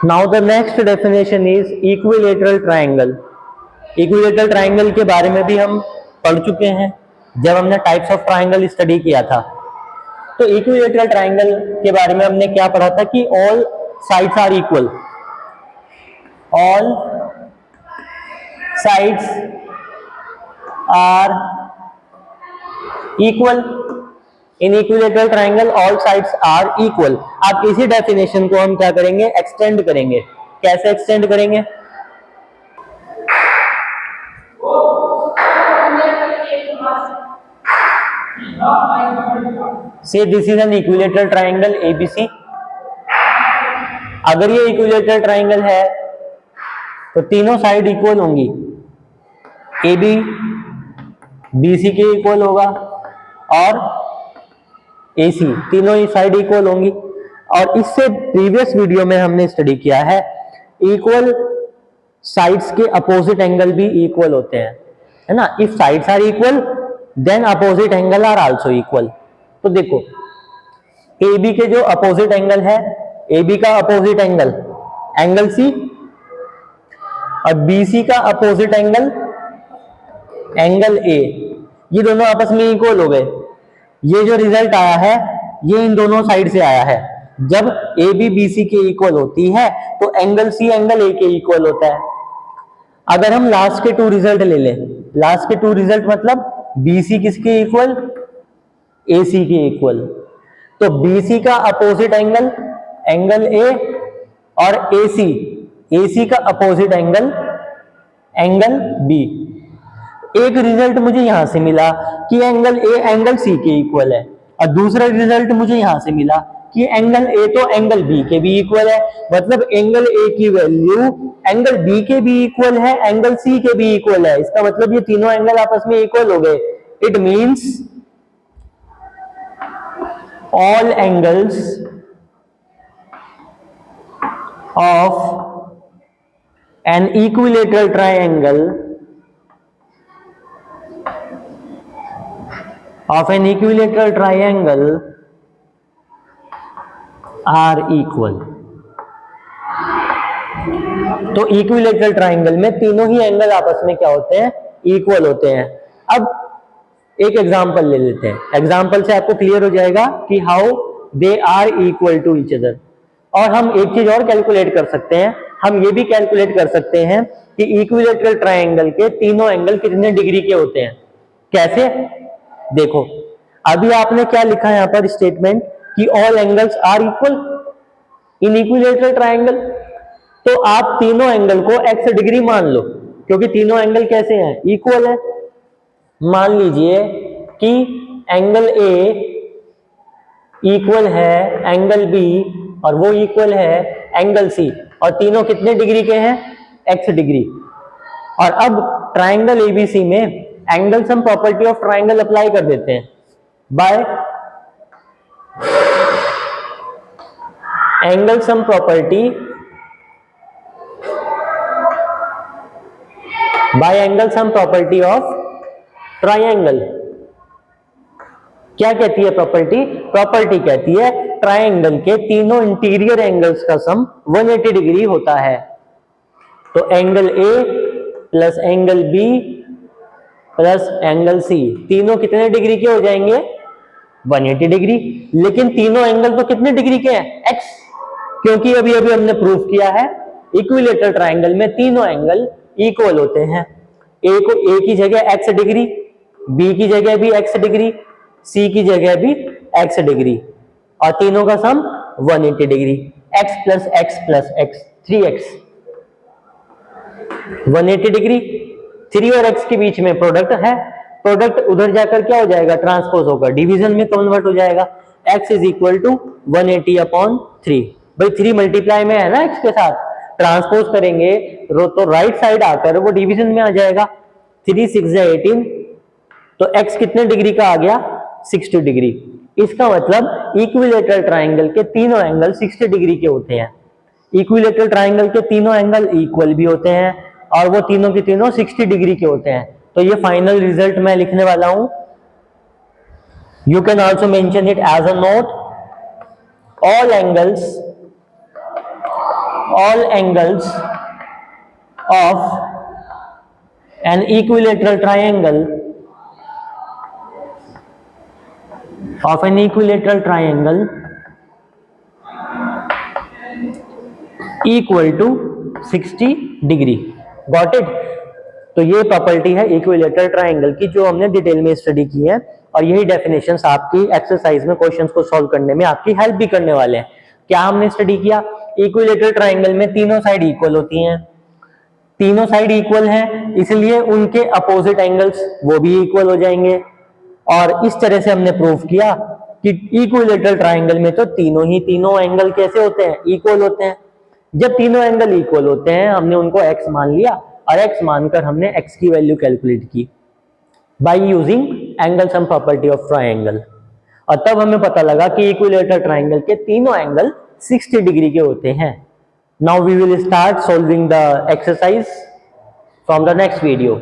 Now the next definition is equilateral triangle. Equilateral triangle के बारे में भी हम पढ़ चुके हैं जब हमने टाइप्स ऑफ ट्रायंगल स्टडी किया था। तो इक्विलेटरल ट्रायंगल के बारे में हमने क्या पढ़ा था कि all sides are equal, all sides are equal. In equilateral triangle all sides are equal. अब इसी डेफिनेशन को हम क्या करेंगे, एक्सटेंड करेंगे। कैसे एक्सटेंड करेंगे? से this is an equilateral triangle ABC. अगर ये इक्विलेटरल ट्रायंगल है तो तीनों साइड इक्वल होंगी, ए बी बीसी के इक्वल होगा और AC तीनों ही साइड इक्वल होंगी। और इससे प्रीवियस वीडियो में हमने स्टडी किया है इक्वल साइड्स के अपोजिट एंगल भी इक्वल होते हैं, है ना। If sides are equal then opposite angle are also equal. तो देखो AB के जो अपोजिट एंगल है, AB का अपोजिट एंगल एंगल C और BC का अपोजिट एंगल एंगल A, ये दोनों आपस में इक्वल हो गए। ये जो रिजल्ट आया है ये इन दोनों साइड से आया है। जब AB BC के इक्वल होती है तो एंगल C एंगल A के इक्वल होता है। अगर हम लास्ट के टू रिजल्ट ले लें, लास्ट के टू रिजल्ट मतलब BC किसके इक्वल, AC के इक्वल, तो BC का अपोजिट एंगल एंगल A और AC का अपोजिट एंगल एंगल B। एक रिजल्ट मुझे यहां से मिला कि एंगल A एंगल C के इक्वल है और दूसरा रिजल्ट मुझे यहां से मिला कि एंगल A तो एंगल B के भी इक्वल है। मतलब एंगल A की वैल्यू एंगल B के भी इक्वल है, एंगल C के भी इक्वल है। इसका मतलब ये तीनों एंगल आपस में इक्वल हो गए। It means all angles of an equilateral triangle of an equilateral triangle are equal। तो इक्विलेटरल ट्रायंगल में तीनों ही एंगल आपस में क्या होते हैं, इक्वल होते हैं। अब एक एग्जांपल ले लेते हैं, एग्जांपल से आपको क्लियर हो जाएगा कि how they are equal to each other. और हम एक चीज और कैलकुलेट कर सकते हैं, हम ये भी कैलकुलेट कर सकते हैं कि इक्विलेटरल ट्रायंगल के तीनों एंगल कितने डिग्री के होते हैं। कैसे? देखो अभी आपने क्या लिखा है यहां पर स्टेटमेंट कि all angles are equal in equilateral triangle. तो आप तीनों एंगल को x डिग्री मान लो क्योंकि तीनों एंगल कैसे हैं, इक्वल है। मान लीजिए कि एंगल A इक्वल है एंगल B और वो इक्वल है एंगल C और तीनों कितने डिग्री के हैं, x डिग्री। और अब ट्रायंगल ABC में angle sum property of triangle apply कर देते हैं bye angle sum property of triangle. क्या कहती है प्रॉपर्टी? प्रॉपर्टी कहती है ट्रायंगल के तीनों इंटीरियर एंगल्स का सम 180 डिग्री होता है। तो angle A plus angle B plus angle C तीनों कितने डिग्री के हो जाएंगे, 180 डिग्री। लेकिन तीनों एंगल तो कितने डिग्री के हैं, x, क्योंकि अभी अभी हमने प्रूव किया है इक्विलेटरल ट्रायंगल में तीनों एंगल इक्वल होते हैं। A को A की जगह x डिग्री, B की जगह भी x डिग्री, C की जगह भी x डिग्री और तीनों का सम 180 degree. x plus x 3x 180 degree. 3 और x के बीच में प्रोडक्ट है, प्रोडक्ट उधर जाकर क्या हो जाएगा, ट्रांसपोज होगा, डिवीजन में कन्वर्ट हो जाएगा। x is equal to 180 upon 3। भाई 3 मल्टीप्लाई में है ना x के साथ, ट्रांसपोज करेंगे तो राइट साइड आकर वो डिवीजन में आ जाएगा। 3 6 18 तो x कितने डिग्री का आ गया, 60 डिग्री। इसका मतलब इक्विलेटरल ट्रायंगल के तीनों एंगल 60 डिग्री के होते हैं। इक्विलेटरल ट्रायंगल के तीनों एंगल इक्वल भी होते हैं और वो तीनों के तीनों 60 डिग्री के होते हैं। तो ये फाइनल रिजल्ट मैं लिखने वाला हूं। You can also mention it as a note. All angles all angles of an equilateral triangle equal to 60 degree. Got it. तो ये प्रॉपर्टी है इक्विलेटरल ट्राइंगल की जो हमने डिटेल में स्टडी की है, और यही डेफिनेशंस आपकी एक्सरसाइज में क्वेश्चंस को सॉल्व करने में आपकी हेल्प भी करने वाले हैं। क्या हमने स्टडी किया? इक्विलेटरल ट्राइंगल में तीनों साइड इक्वल होती हैं, तीनों साइड इक्वल हैं, इसलिए उनके अपोजिट एंगल्स वो भी इक्वल हो जाएंगे। और इस तरह से हमने प्रूव किया कि इक्विलेटरल ट्राइंगल में तो तीनों एंगल कैसे होते हैं? इक्वल होते हैं। जब तीनों एंगल इक्वल होते हैं, हमने उनको x मान लिया और x मानकर हमने x की वैल्यू कैलकुलेट की by using angle sum property of triangle, और तब हमें पता लगा कि इक्विलेटरल ट्राइंगल के तीनों एंगल 60 डिग्री के होते हैं। Now we will start solving the exercise from the next video.